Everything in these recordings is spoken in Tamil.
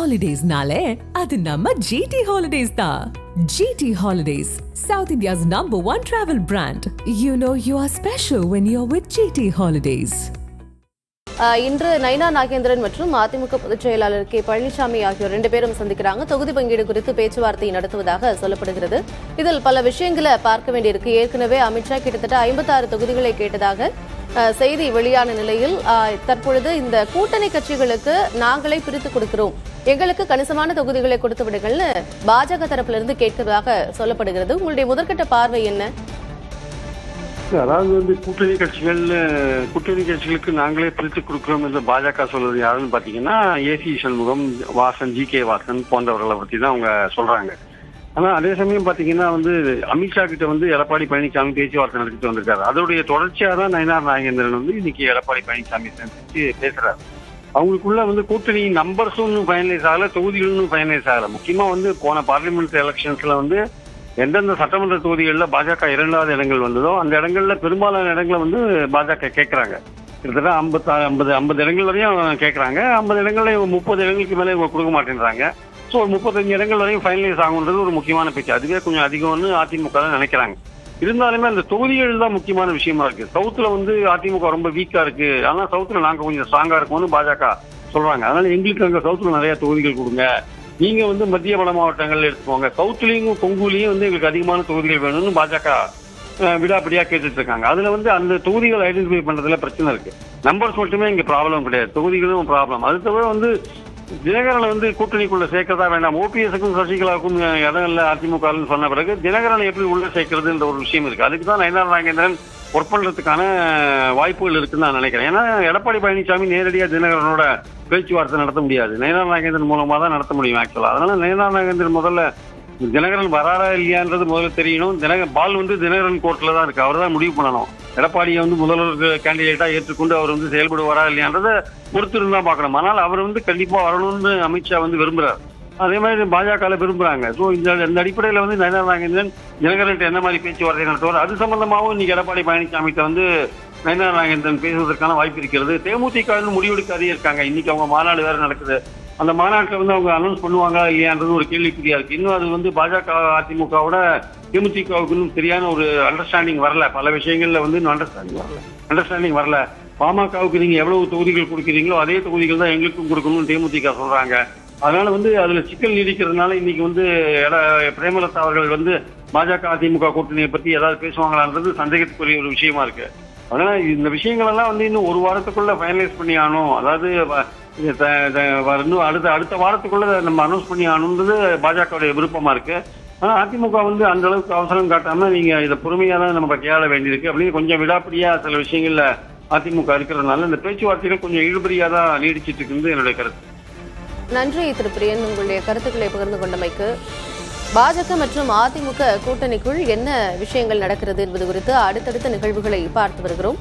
Holidays-nale, adu namma GT Holidays da. GT Holidays, South India's #1 travel brand. You know you are special when you're with GT Holidays. இன்று நைனா நாகேந்திரன் மற்றும் அதிமுக பொதுச் செயலாளர் கே பழனிசாமி ஆகியோர் 2 பேரும் சந்திக்கிறாங்க. தொகுதி பங்கீடு குறித்து பேச்சுவார்த்தை நடத்துவதாக சொல்லப்படுகிறது. இதில் பல விஷயங்களை பார்க்க வேண்டியிருக்கு. ஏற்கனவே அமித்ஷா கிட்டத்தட்ட 56 தொகுதிகளை கேட்டதாக செய்தி வெளியான நிலையில் தற்பொழுது இந்த கூட்டணி கட்சிகளுக்கு நாங்களே பிரித்து கொடுக்கிறோம், எங்களுக்கு கணிசமான தொகுதிகளை கொடுத்து விடுங்கள்னு பாஜக தரப்பிலிருந்து கேட்கிறதாக சொல்லப்படுகிறது. உங்களுடைய முதற்கட்ட பார்வை என்ன? அதாவது கூட்டணி கட்சிகளுக்கு நாங்களே பிரித்து கொடுக்கிறோம் என்று பாஜக சொல்றது யாருன்னு பாத்தீங்கன்னா ஏசி சண்முகம், வாசன், ஜி.கே. வாசன் போன்றவர்களை பத்தி தான் அவங்க சொல்றாங்க. ஆனா அதே சமயம் பாத்தீங்கன்னா அமித்ஷா கிட்ட எடப்பாடி பழனிசாமி பேச்சுவார்த்தை நடத்திட்டு வந்திருக்காரு. அதோடைய தொடர்ச்சியா தான் நயினார் நாகேந்திரன் இன்னைக்கு எடப்பாடி பழனிசாமி சந்திச்சு பேசுறாரு. அவங்களுக்குள்ள கூட்டணி நம்பர்ஸும் ஃபைனலைஸ் ஆகல, தொகுதிகளும் ஃபைனலைஸ் ஆகல. முக்கியமா போன பார்லிமெண்ட் எலெக்ஷன்ஸ்ல எந்தெந்த சட்டமன்ற தொகுதிகளில் பாஜக 2வது இடங்கள் வந்ததோ அந்த இடங்கள்ல பெரும்பாலான இடங்களை பாஜக கேட்கறாங்க. கிட்டத்தட்ட 50 இடங்கள் வரையும் கேட்கறாங்க. 50 இடங்கள்ல 30 இடங்களுக்கு மேலே இவங்க கொடுக்க மாட்டேன்றாங்க. ஸோ 35 இடங்கள் வரையும் ஃபைனலைஸ் ஆகுன்றது ஒரு முக்கியமான பேச்சு. அதுவே கொஞ்சம் அதிகம்னு அதிமுக தான் நினைக்கிறாங்க. இருந்தாலுமே அந்த தொகுதிகள் தான் முக்கியமான விஷயமா இருக்கு. சவுத்துல அதிமுக ரொம்ப வீக்கா இருக்கு, ஆனா சவுத்துல நாங்க கொஞ்சம் ஸ்ட்ராங்கா இருக்கோம்னு பாஜக சொல்றாங்க. அதனால எங்களுக்கு அங்க சவுத்துல நிறைய தொகுதிகள் கொடுங்க, நீங்க மத்திய வட மாவட்டங்கள்ல எடுத்துக்கோங்க, சவுத்துலயும் கொங்குலயும் எங்களுக்கு அதிகமான தொகுதிகள் வேணும்னு பாஜக விடாப்படியா கேட்டுட்டு இருக்காங்க. அதுல அந்த தொகுதிகள் ஐடென்டிஃபை பண்றதுல பிரச்சனை இருக்கு. நம்பர்ஸ் மட்டுமே இங்க ப்ராப்ளம் கிடையாது, தொகுதிகளும் ப்ராப்ளம். அது தவிர தினகரனை கூட்டணிக்குள்ள சேர்க்கறதா வேண்டாம், ஓபிஎஸ்க்கும் சசிகலாவுக்கும் இடம் இல்லை அதிமுக சொன்ன பிறகு தினகரனை எப்படி உள்ள சேர்க்கறதுன்ற ஒரு விஷயம் இருக்கு. அதுக்கு தான் நயினார் நாகேந்திரன் ஒர்க் பண்றதுக்கான வாய்ப்புகள் இருக்குன்னு நான் நினைக்கிறேன். ஏன்னா எடப்பாடி பழனிசாமி நேரடியாக தினகரனோட பேச்சுவார்த்தை நடத்த முடியாது, நயினார் நாகேந்திரன் மூலமா தான் நடத்த முடியும் ஆக்சுவலா. அதனால நயினார் நாகேந்திரன் முதல்ல தினகரன் வராரா இல்லையான்றது முதல்ல தெரியணும். பால் தினகரன் கோர்ட்ல தான் இருக்கு, அவர் தான் முடிவு பண்ணணும். எடப்பாடியை முதல்வர் கேண்டிடேட்டா ஏற்றுக்கொண்டு அவர் செயல்படுவாரா இல்லையான்றதை பொறுத்திருந்தா பார்க்கணும். ஆனால் அவர் கண்டிப்பா வரணும்னு அமித்ஷா விரும்புறாரு, அதே மாதிரி பாஜக விரும்புறாங்க. ஸோ இந்த அடிப்படையில் நயினார் நாகேந்திரன் தினகரன் என்ன மாதிரி பேச்சுவார்த்தை நடத்துவார், அது சம்பந்தமாகவும் இன்னைக்கு எடப்பாடி பழனிசாமிகிட்ட நயினார் நாகேந்திரன் பேசுவதற்கான வாய்ப்பு இருக்கிறது. தேமுதிக முடிவெடுக்காதே இருக்காங்க. இன்னைக்கு அவங்க மாநாடு வேற நடக்குது. அந்த மாநாட்டில் அவங்க அனௌன்ஸ் பண்ணுவாங்க இல்லையான்றது ஒரு கேள்விக்குறியா இருக்கு. இன்னும் அது பாஜக அதிமுகவோட தேமுதிகவுக்கு இன்னும் சரியான ஒரு அண்டர்ஸ்டாண்டிங் வரல. பல விஷயங்கள்ல இன்னும் அண்டர்ஸ்டாண்டிங் வரல. பாமகவுக்கு நீங்க எவ்வளவு தொகுதிகள் கொடுக்குறீங்களோ அதே தொகுதிகள் தான் எங்களுக்கும் கொடுக்கணும்னு தேமுதிக சொல்றாங்க. அதனால அதுல சிக்கல் நீடிக்கிறதுனால இன்னைக்கு பிரேமலதா அவர்கள் பாஜக அதிமுக கூட்டணியை பத்தி ஏதாவது பேசுவாங்களான்றது சந்தேகத்துக்குரிய ஒரு விஷயமா இருக்கு. அதனால இந்த விஷயங்கள் எல்லாம் இன்னும் ஒரு வாரத்துக்குள்ள ஃபைனலைஸ் பண்ணி ஆகணும். அதாவது இன்னும் அடுத்த வாரத்துக்குள்ள நம்ம அனௌன்ஸ் பண்ணி ஆகணுன்றது பாஜகவுடைய விருப்பமா இருக்கு. ஆனா அதிமுக அந்த அளவுக்கு அவசரம் காட்டாம நீங்க இதை பொறுமையா தான் நம்ம கையாள வேண்டியிருக்கு அப்படின்னு கொஞ்சம் விடாப்படியா சில விஷயங்கள்ல அதிமுக இருக்கிறதுனால இந்த பேச்சுவார்த்தைகள் கொஞ்சம் இழுபறியா தான் நீடிச்சிட்டு இருக்குது என்னுடைய கருத்து. நன்றி திரு பிரியன், உங்களுடைய கருத்துக்களை பகிர்ந்து கொண்டமைக்கு. பாஜக மற்றும் அதிமுக கூட்டணிக்குள் என்ன விஷயங்கள் நடக்கிறது என்பது குறித்து அடுத்தடுத்த நிகழ்வுகளை பார்த்து வருகிறோம்.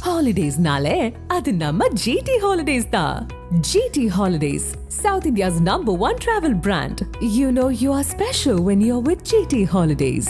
Holidays-nale, adu namma GT Holidays da. GT Holidays, South India's #1 travel brand. You know you are special when you're with GT Holidays.